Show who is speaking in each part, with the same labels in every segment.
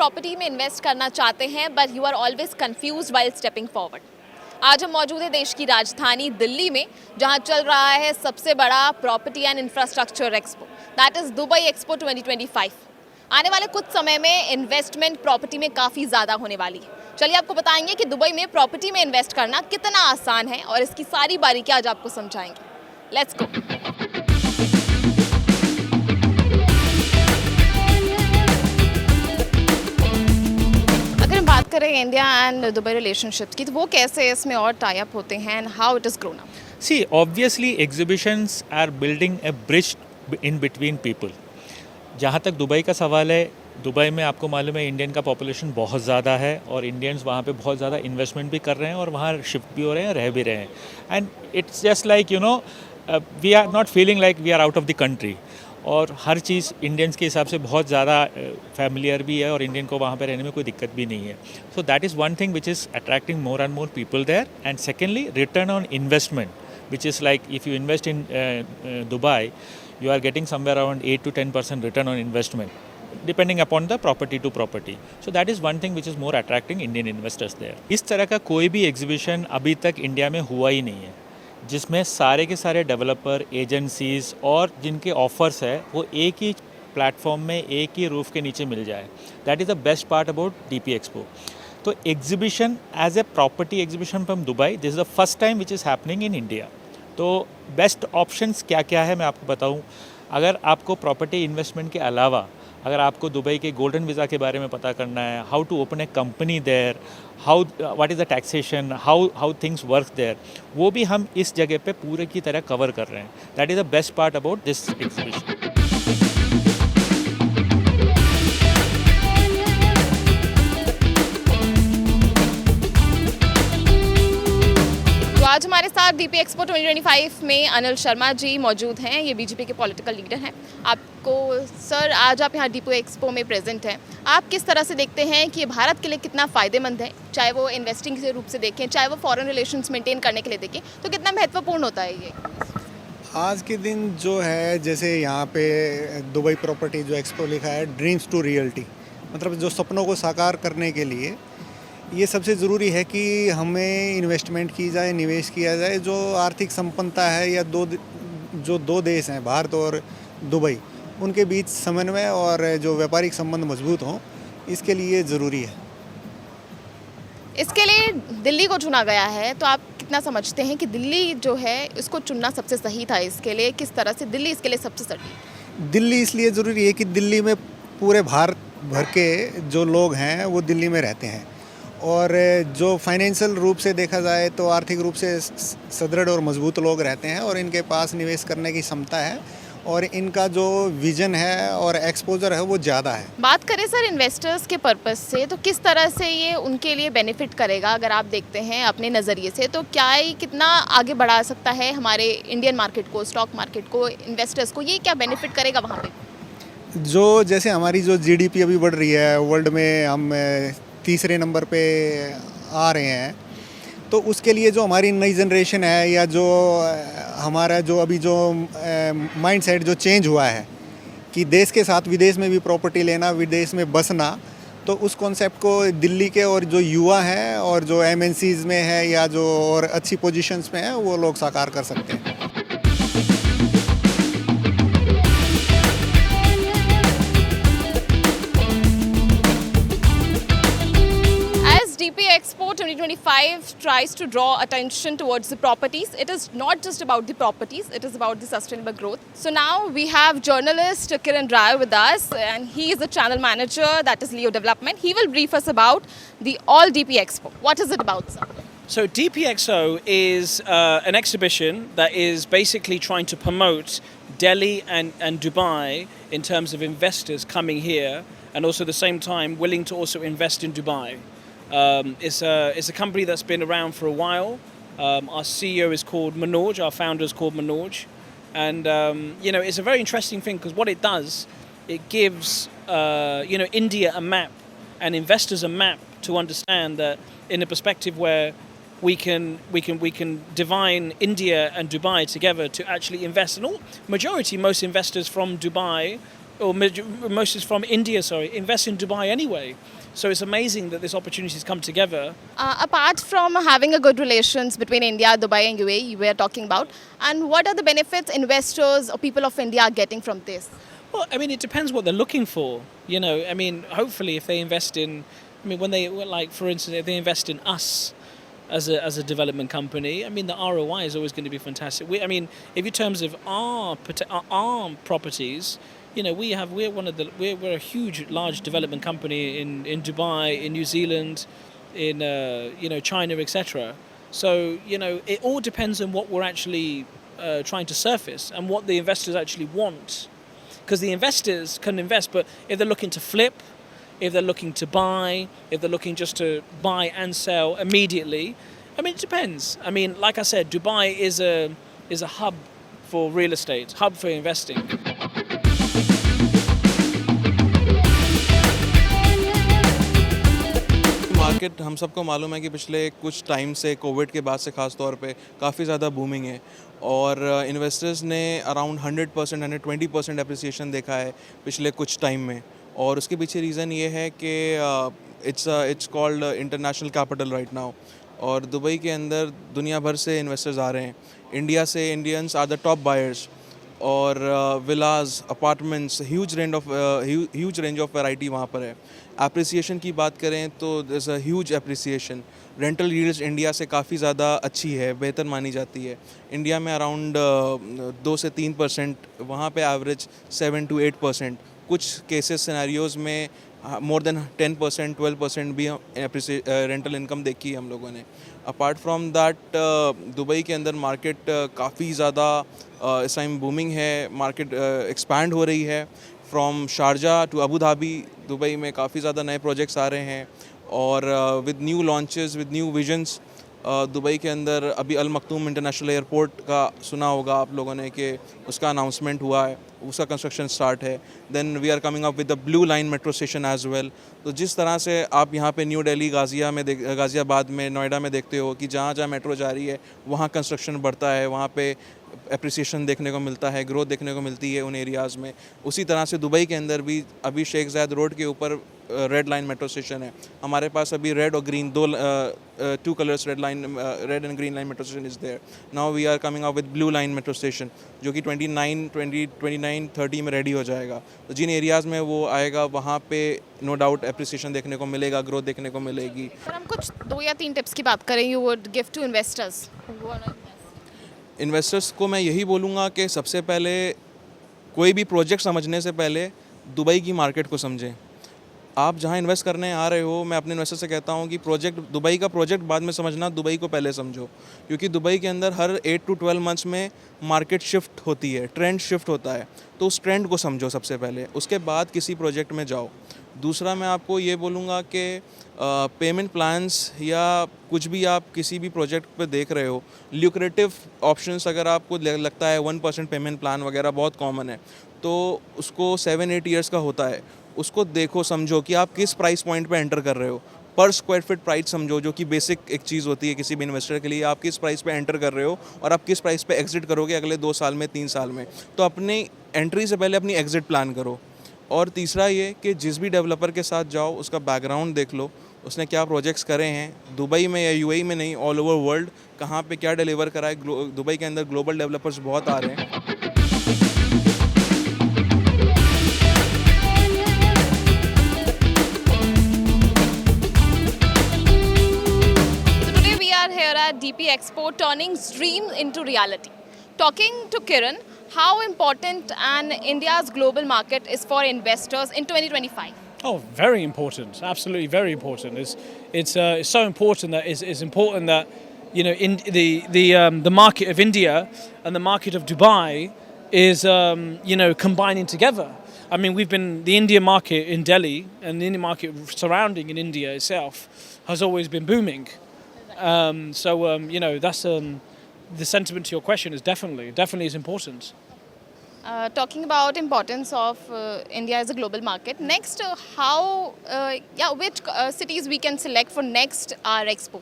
Speaker 1: Property में invest करना चाहते हैं but you are always confused while stepping forward. आज हम मौजूद हैं देश की राजधानी दिल्ली में, जहां चल रहा है सबसे बड़ा property and infrastructure expo, that is Dubai expo 2025। आने वाले कुछ समय में इन्वेस्टमेंट प्रॉपर्टी में काफ़ी ज़्यादा होने वाली है। चलिए आपको बताएंगे कि दुबई में प्रॉपर्टी में इन्वेस्ट करना कितना आसान है और इसकी सारी बारीकियां आज आपको समझाएंगे। Let's go. अगर हम बात करें इंडिया एंड दुबई रिलेशनशिप की, तो वो कैसे इसमें और टाई अप होते हैं and how it is grown up?
Speaker 2: See, obviously exhibitions are building a bridge in between people. जहाँ तक दुबई का सवाल है, दुबई में आपको मालूम है इंडियन का पॉपुलेशन बहुत ज़्यादा है और इंडियंस वहाँ पे बहुत ज़्यादा इन्वेस्टमेंट भी कर रहे हैं और वहाँ शिफ्ट भी हो रहे हैं, रह भी रहे हैं। And it's just like we are not feeling like we are out of the country. और हर चीज़ इंडियंस के हिसाब से बहुत ज़्यादा फैमिलियर भी है और इंडियन को वहाँ पे रहने में कोई दिक्कत भी नहीं है। So that is one thing which is attracting more and more people there. And secondly, return on investment, which is like if you invest in Dubai, you are getting somewhere around 8 to 10% return on investment, depending upon the property to property. So that is one thing which is more attracting Indian investors there. इस तरह का कोई भी exhibition अभी तक India में हुआ ही नहीं है, जिसमें सारे के सारे डेवलपर, एजेंसीज और जिनके ऑफर्स है वो एक ही प्लेटफॉर्म में, एक ही रूफ के नीचे मिल जाए। That is the best part about DP Expo. तो exhibition as a property exhibition from Dubai, this is the first time which is happening in India. तो बेस्ट ऑप्शंस क्या क्या है मैं आपको बताऊं। अगर आपको प्रॉपर्टी इन्वेस्टमेंट के अलावा अगर आपको दुबई के गोल्डन वीज़ा के बारे में पता करना है, how to open a company there, how what is the taxation, how things work there, वो भी हम इस जगह पे पूरे की तरह कवर कर रहे हैं। That is the best part about this exhibition.
Speaker 1: आज हमारे साथ डीपी एक्सपो 2025 में अनिल शर्मा जी मौजूद हैं। ये बीजेपी के पॉलिटिकल लीडर हैं। आपको सर, आज आप यहाँ डीपी एक्सपो में प्रेजेंट हैं, आप किस तरह से देखते हैं कि ये भारत के लिए कितना फ़ायदेमंद है? चाहे वो इन्वेस्टिंग के रूप से देखें, चाहे वो फॉरेन रिलेशंस मेंटेन करने के लिए देखें, तो कितना महत्वपूर्ण होता है ये?
Speaker 3: आज के दिन जो है, जैसे यहाँ पे दुबई प्रॉपर्टी जो एक्सपो लिखा है, ड्रीम्स टू रियलिटी, मतलब जो सपनों को साकार करने के लिए ये सबसे ज़रूरी है कि हमें इन्वेस्टमेंट की जाए, निवेश किया जाए। जो आर्थिक संपन्नता है या जो दो देश हैं, भारत और दुबई, उनके बीच समन्वय और जो व्यापारिक संबंध मजबूत हों, इसके लिए ज़रूरी है।
Speaker 1: इसके लिए दिल्ली को चुना गया है, तो आप कितना समझते हैं कि दिल्ली जो है इसको चुनना सबसे सही था? इसके लिए किस तरह से दिल्ली इसके लिए सबसे सही?
Speaker 3: दिल्ली इसलिए ज़रूरी है कि दिल्ली में पूरे भारत भर के जो लोग हैं वो दिल्ली में रहते हैं और जो फाइनेंशियल रूप से देखा जाए तो आर्थिक रूप से सुदृढ़ और मजबूत लोग रहते हैं और इनके पास निवेश करने की क्षमता है और इनका जो विजन है और एक्सपोजर है वो ज़्यादा है।
Speaker 1: बात करें सर इन्वेस्टर्स के पर्पस से, तो किस तरह से ये उनके लिए बेनिफिट करेगा? अगर आप देखते हैं अपने नज़रिए से, तो क्या ये कितना आगे बढ़ा सकता है हमारे इंडियन मार्केट को, स्टॉक मार्केट को, इन्वेस्टर्स को? ये क्या बेनिफिट करेगा वहाँ पे?
Speaker 3: जो जैसे हमारी जो जीडीपी अभी बढ़ रही है, वर्ल्ड में हम तीसरे नंबर पे आ रहे हैं, तो उसके लिए जो हमारी नई जनरेशन है या जो हमारा जो अभी जो माइंडसेट जो चेंज हुआ है कि देश के साथ विदेश में भी प्रॉपर्टी लेना, विदेश में बसना, तो उस कॉन्सेप्ट को दिल्ली के और जो युवा हैं और जो एमएनसीज़ में है या जो और अच्छी पोजीशंस में है वो लोग साकार कर सकते हैं।
Speaker 1: DP Expo 2025 tries to draw attention towards the properties. It is not just about the properties, it is about the sustainable growth. So now we have journalist Kiran Rai with us, and he is the channel manager, that is Leo Development. He will brief us about the All DP Expo. What is it about, sir?
Speaker 4: So DPXO is an exhibition that is basically trying to promote Delhi and Dubai in terms of investors coming here and also at the same time willing to also invest in Dubai. It's a company that's been around for a while. Our CEO is called Manoj, our founder is called Manoj. And, it's a very interesting thing because what it does, it gives, India a map and investors a map to understand that in a perspective where we can divine India and Dubai together to actually invest. And most investors from Dubai or most is from India, sorry, invest in Dubai anyway. So it's amazing that this opportunity has come together.
Speaker 1: Apart from having a good relations between India, Dubai and UAE, we are talking about, and what are the benefits investors or people of India are getting from this?
Speaker 4: Well, I mean, it depends what they're looking for. You know, I mean, hopefully, if they invest in, I mean, when they like, for instance, if they invest in us as a development company, I mean, the ROI is always going to be fantastic. I mean, if in terms of our properties, you know, we're a huge, large development company in Dubai, in New Zealand, in you know, China, etc. So you know, it all depends on what we're actually trying to surface and what the investors actually want. Because the investors can invest, but if they're looking to flip, if they're looking to buy, if they're looking just to buy and sell immediately, I mean, it depends. I mean, like I said, Dubai is a hub for real estate, hub for investing.
Speaker 5: Market हम सबको मालूम है कि पिछले कुछ time से Covid के बाद से ख़ास तौर पे काफ़ी ज़्यादा बूमिंग है और इन्वेस्टर्स ने अराउंड 100% 120% एप्रिसिएशन देखा है पिछले कुछ टाइम में और उसके पीछे रीज़न ये है कि it's called international capital right now और दुबई के अंदर दुनिया भर से इन्वेस्टर्स आ रहे हैं। इंडिया से Indians are the top buyers और villas apartments huge range of variety वहाँ पर है। एप्रिसिएशन की बात करें तो there is a huge appreciation. Rental yields India से काफ़ी ज़्यादा अच्छी है, बेहतर मानी जाती है। इंडिया में अराउंड 2 से 3%, वहाँ पे एवरेज 7 to 8%। कुछ केसेस सिनेरियोज़ में मोर देन 10% 12% भी रेंटल इनकम देखी है हम लोगों ने। अपार्ट फ्रॉम दैट दुबई के अंदर मार्केट काफ़ी ज़्यादा इस टाइम बूमिंग है, मार्केट एक्सपैंड हो रही है। From Sharjah to Abu Dhabi Dubai में काफ़ी ज़्यादा नए प्रोजेक्ट्स आ रहे हैं और with new launches with new visions. Dubai के अंदर अभी अल मखतूम इंटरनेशनल एयरपोर्ट का सुना होगा आप लोगों ने कि उसका अनाउंसमेंट हुआ है, उसका कंस्ट्रक्शन स्टार्ट है। Then we are coming up with the blue line metro station as well. तो जिस तरह से आप यहाँ पे न्यू दिल्ली, गाज़ियाबाद में, नोएडा में देखते हो कि जहाँ जहाँ मेट्रो जा रही है वहाँ कंस्ट्रक्शन बढ़ता है, वहाँ पे एप्रिसिएशन देखने को मिलता है, ग्रोथ देखने को मिलती है उन एरियाज़ में। उसी तरह से दुबई के अंदर भी अभी शेख ज़ायद रोड के ऊपर रेड लाइन मेट्रो स्टेशन है। हमारे पास अभी रेड और green two colours red and green line metro station is there. Now we are coming up with blue line metro station जो कि 29-30 में रेडी हो जाएगा। तो जिन एरियाज़ में वो आएगा वहाँ पे नो डाउट एप्रिसिएशन देखने को मिलेगा, ग्रोथ देखने को मिलेगी।
Speaker 1: अगर हम कुछ 2 या 3 टिप्स की बात करें, you would give to investors.
Speaker 5: Investors को मैं यही बोलूँगा कि सबसे पहले कोई भी प्रोजेक्ट समझने से पहले दुबई की मार्केट को समझें। आप जहाँ इन्वेस्ट करने आ रहे हो, मैं अपने इन्वेस्टर से कहता हूँ कि दुबई का प्रोजेक्ट बाद में समझना, दुबई को पहले समझो। क्योंकि दुबई के अंदर हर 8 to 12 मंथ्स में मार्केट शिफ्ट होती है, ट्रेंड शिफ्ट होता है। तो उस ट्रेंड को समझो सबसे पहले, उसके बाद किसी प्रोजेक्ट में जाओ। दूसरा मैं आपको ये बोलूँगा कि पेमेंट प्लान्स या कुछ भी आप किसी भी प्रोजेक्ट पे देख रहे हो, ल्यूक्रेटिव ऑप्शंस अगर आपको लगता है 1% पेमेंट प्लान वगैरह बहुत कॉमन है, तो उसको 7-8 ईयर्स का होता है। उसको देखो, समझो कि आप किस प्राइस पॉइंट पे एंटर कर रहे हो। पर स्क्वायर फीट प्राइस समझो, जो कि बेसिक एक चीज़ होती है किसी भी इन्वेस्टर के लिए। आप किस प्राइस पे एंटर कर रहे हो और आप किस प्राइस पे एग्जिट करोगे अगले 2 साल में, 3 साल में। तो अपनी एंट्री से पहले अपनी एग्जिट प्लान करो। और तीसरा ये कि जिस भी डेवलपर के साथ जाओ उसका बैकग्राउंड देख लो, उसने क्या प्रोजेक्ट्स करे हैं दुबई में या यूएई में नहीं, ऑल ओवर वर्ल्ड कहाँ पे क्या डिलीवर करा है। दुबई के अंदर ग्लोबल डेवलपर्स बहुत आ रहे हैं।
Speaker 1: Today we are here at DP Expo, turning dreams into reality. Talking to Kiran, how important and India's global market is for investors in 2025.
Speaker 4: Oh, very important. Absolutely, very important. It's so important that it's important that, you know, in the market of India and the market of Dubai is you know, combining together. I mean, the Indian market in Delhi and the Indian market surrounding in India itself has always been booming. You know, that's the sentiment to your question is definitely is important.
Speaker 1: Talking about importance of India as a global market. Next, which cities we can select for next our expo?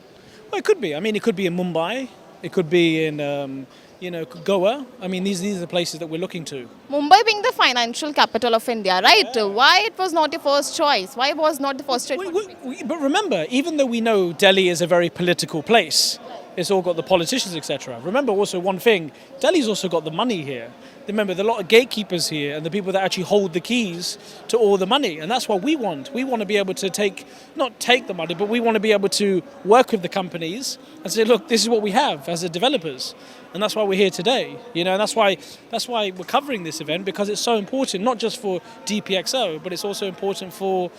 Speaker 4: Well, it could be. I mean, it could be in Mumbai. It could be in Goa. I mean, these are the places that we're looking to.
Speaker 1: Mumbai being the financial capital of India, right? Why it was not your first choice? Why was not the first choice?
Speaker 4: But remember, even though we know Delhi is a very political place, it's all got the politicians, etc. Remember also one thing, Delhi's also got the money here. Remember, there are a lot of gatekeepers here and the people that actually hold the keys to all the money. And that's what we want. We want to be able to not take the money, but we want to be able to work with the companies and say, look, this is what we have as the developers. And that's why we're here today. And that's why we're covering this event, because it's so important, not just for DPXO, but it's also important for,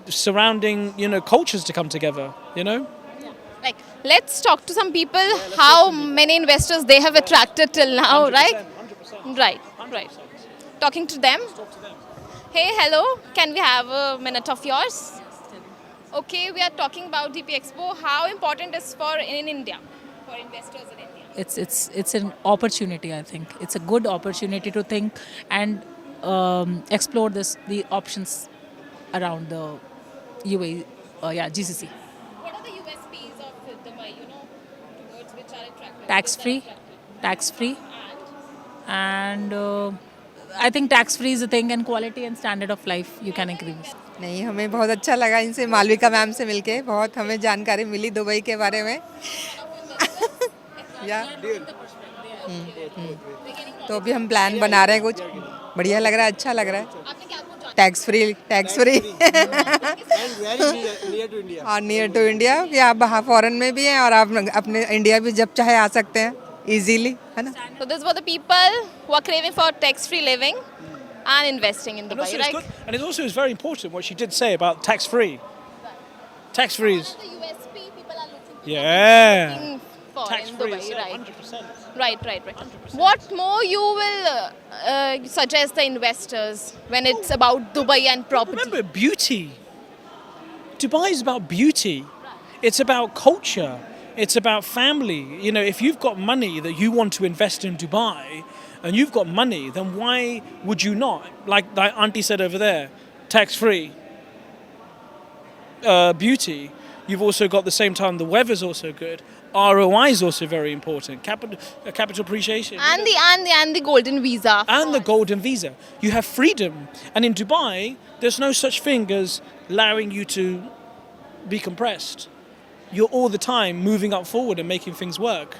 Speaker 4: surrounding, cultures to come together,
Speaker 1: Like, let's talk to some people, how many investors they have attracted till now, right?
Speaker 4: 100%.
Speaker 1: Right. Talking to them. Hey, hello. Can we have a minute of yours? Okay, we are talking about DP Expo. How important is in India for investors in India?
Speaker 6: It's an opportunity. I think it's a good opportunity to think and explore the options around the UAE, GCC.
Speaker 1: What are the USPs of Dubai? Towards which are attractive?
Speaker 6: Tax free, and I think tax free is a thing, and quality and standard of life you can agree with.
Speaker 7: नहीं, हमें बहुत अच्छा लगा इनसे, Malvika ma'am से मिलके बहुत हमें जानकारी मिली दुबई के बारे में। या तो अभी हम प्लान बना रहे हैं, कुछ बढ़िया लग रहा है, अच्छा लग रहा है। टैक्स फ्री और नियर टू इंडिया, कि आप बाहर फॉरेन में भी हैं और आप अपने इंडिया भी जब चाहे आ सकते हैं इजीली, है ना।
Speaker 1: So this were the people who are craving for tax-free living and investing in
Speaker 4: And
Speaker 1: Dubai,
Speaker 4: also
Speaker 1: right?
Speaker 4: it's also very important what she did say about tax-free. Tax-free is...
Speaker 1: The USP people are looking
Speaker 4: Yeah.
Speaker 1: for in
Speaker 4: Tax-free
Speaker 1: Dubai,
Speaker 4: itself,
Speaker 1: right?
Speaker 4: 100%.
Speaker 1: Right. 100%. What more you will suggest the investors when it's about Dubai and property?
Speaker 4: Remember, beauty. Dubai is about beauty. It's about culture. It's about family. If you've got money that you want to invest in Dubai, and you've got money, then why would you not? Like Auntie said over there, tax-free, beauty. You've also got the same time, the weather's also good. ROI is also very important. Capital appreciation.
Speaker 1: And the golden visa.
Speaker 4: And the golden visa. You have freedom. And in Dubai, there's no such thing as allowing you to be compressed. You're all the time moving up forward and making things work.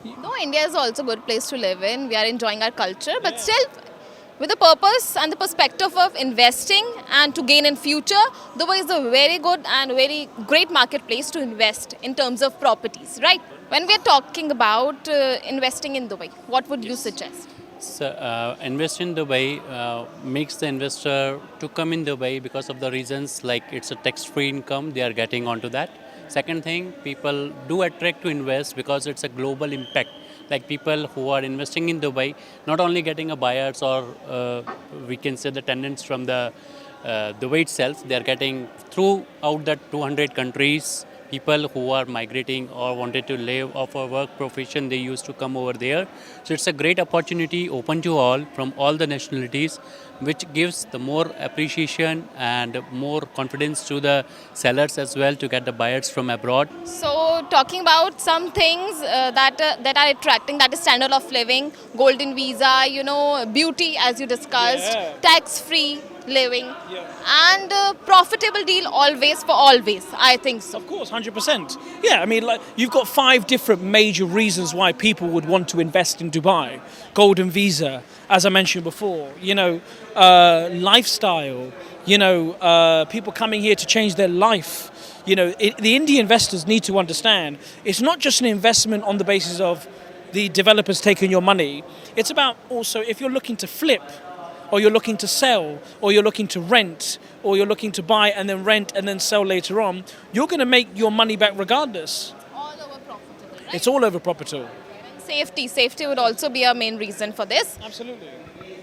Speaker 1: No, India is also a good place to live in. We are enjoying our culture, but still, with the purpose and the perspective of investing and to gain in future, Dubai is a very good and very great marketplace to invest in terms of properties, right? When we are talking about investing in Dubai, what would you suggest?
Speaker 8: So, invest in Dubai makes the investor to come in Dubai because of the reasons like it's a tax-free income, they are getting onto that. Second thing, people do attract to invest because it's a global impact. Like people who are investing in Dubai, not only getting a buyers or we can say the tenants from the Dubai itself, they are getting throughout the 200 countries, people who are migrating or wanted to live off a work profession, they used to come over there. So it's a great opportunity open to all from all the nationalities, which gives the more appreciation and more confidence to the sellers as well to get the buyers from abroad.
Speaker 1: So, talking about some things that are attracting, that is standard of living, golden visa, beauty as you discussed, tax-free living, and profitable deal always for always. I think so.
Speaker 4: Of course, 100%. Yeah, I mean, you've got 5 different major reasons why people would want to invest in Dubai. Golden visa, as I mentioned before, lifestyle, people coming here to change their life. The Indian investors need to understand it's not just an investment on the basis of the developers taking your money. It's about also if you're looking to flip, or you're looking to sell, or you're looking to rent, or you're looking to buy and then rent and then sell later on, you're going to make your money back regardless.
Speaker 1: All over profitable, right?
Speaker 4: It's all over profitable.
Speaker 1: Safety would also be a main reason for this.
Speaker 4: Absolutely.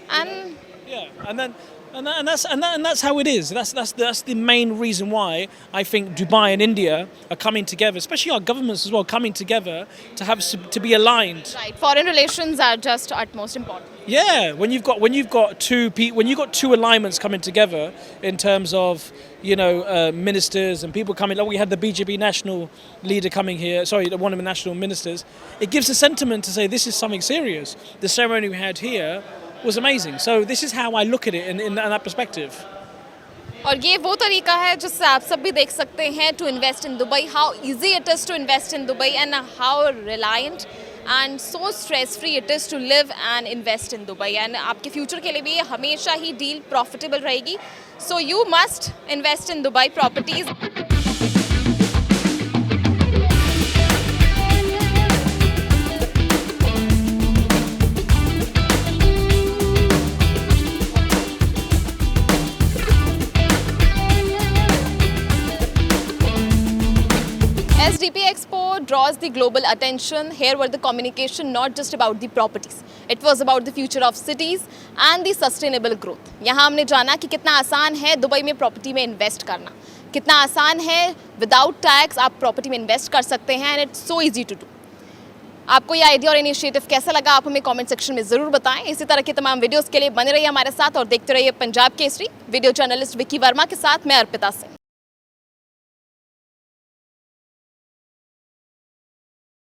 Speaker 1: And
Speaker 4: Yeah, and then And that's how it is. That's the main reason why I think Dubai and India are coming together, especially our governments as well, coming together to be aligned.
Speaker 1: Right. Foreign relations are just utmost important.
Speaker 4: Yeah, when you've got two alignments coming together in terms of ministers and people coming. Like we had the BJP national leader coming here. Sorry, one of the national ministers. It gives a sentiment to say this is something serious. The ceremony we had here was amazing. So this is how I look at it in that perspective.
Speaker 1: और ये वो तरीका है जिससे आप सब भी देख सकते हैं to invest in Dubai, how easy it is to invest in Dubai and how reliant and so stress free it is to live and invest in Dubai. And आपके फ्यूचर के लिए भी ये हमेशा ही डील प्रॉफिटेबल रहेगी. So you must invest in Dubai properties. SDP Expo draws the global attention. Here were the communication not just about the properties. It was about the future of cities and the sustainable growth. यहाँ हमने जाना कि कितना आसान है Dubai में property में invest करना, कितना आसान है विदाउट टैक्स आप प्रॉपर्टी में इन्वेस्ट कर सकते हैं and it's so easy to do. आपको ये आइडिया और इनिशिएटिव कैसा लगा आप हमें कमेंट सेक्शन में ज़रूर बताएं. इसी तरह के तमाम वीडियोस के लिए बने रहिए हमारे साथ और देखते रहिए पंजाब केसरी. वीडियो जर्नलिस्ट विकी वर्मा के साथ मैं अर्पिता सिंह.